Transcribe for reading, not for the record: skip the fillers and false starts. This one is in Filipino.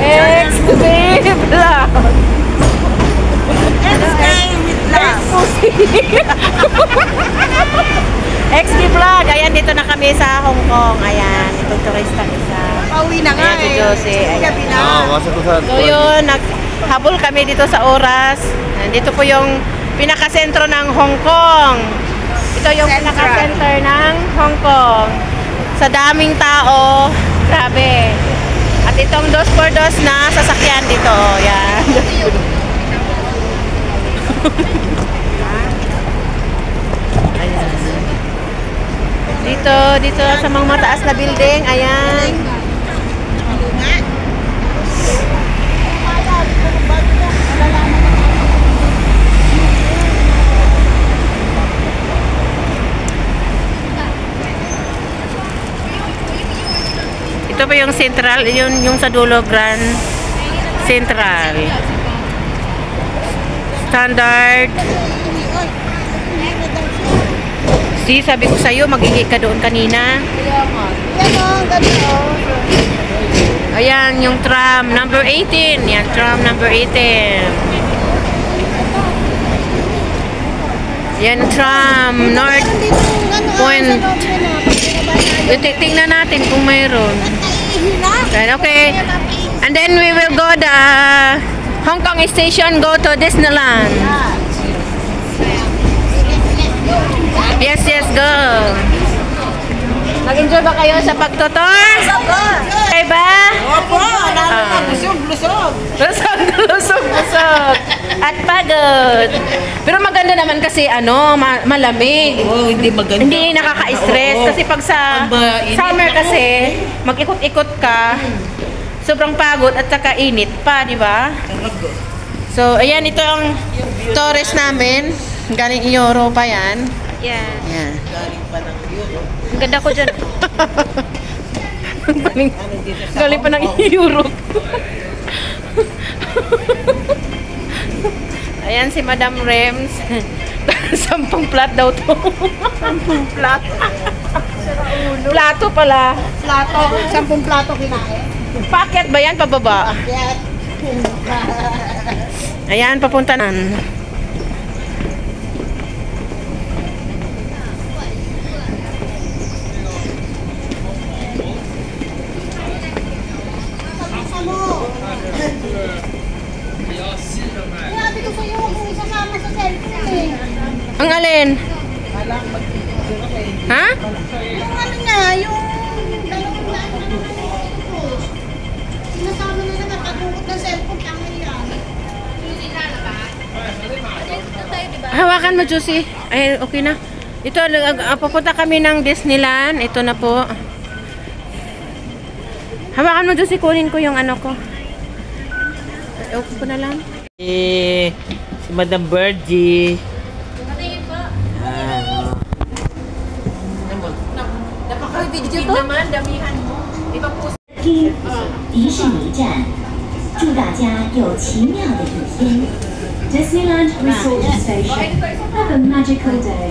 XB Vlog. XB Vlog. Ayan, dito na kami sa Hong Kong. Ayan, itong turista isa. Pauwi na nga Ayan, si Josie. Ayan. So yun, naghabol kami dito sa oras. Dito po yung pinaka-sentro ng Hong Kong. Ito yung pinaka-center ng Hong Kong. Sa daming tao, grabe. At itong 2x2 na sasakyan dito. Yan. Dito sa mga mataas na building. Ayan. Ito pa yung Central, yung sa dulo, Grand Central. Standard. See, sabi ko sa'yo, mag-ihi ka doon kanina. Ayan, yung tram, number 18. Yan, tram number 18. Yan, tram, North Point. Tingnan natin kung mayroon. Okay. And then we will go the Hong Kong station, go to Disneyland. Yes, go. Nag-enjoy ba kayo sa pagtutor? Okay ba? Opo, lusog. Lusog. At pagod. Pero maganda naman kasi malamig. Oh, hindi maganda. Hindi nakaka-stress kasi pag sa summer kasi mag-ikot-ikot ka, sobrang pagod at saka init pa, di ba? So, ayan, ito ang tourist namin. Galing Europa yan. Yan. Yan. Galing pa ng Europe. Ang ganda ko dyan. galing pa ng Europe. Ayan si Madam Rems. 10 plat daw to. 10 plat. Plato pala. Plato, 10 plato kinain. Packet ba yan? Pababa? Packet. Ayan, papunta na. Sabi ko sa'yo, huwag mong isasama sa cellphone eh. Ang alin? Ha? Yung ano na, yung dalawang daan na sinasama na naman, pagkukot ng cellphone, tama yan. Hawakan mo, Josie. Ay, okay na. Ito, papunta kami ng Disneyland. Ito na po. Hawakan mo, Josie. Kunin ko yung ano ko. Okay ko na lang. si Madam Birdie. Napaka-video to? Naman, damihan mo. Iba po. 迪士尼站，祝大家有奇妙的一天。Disneyland Resort Station. Have a magical day.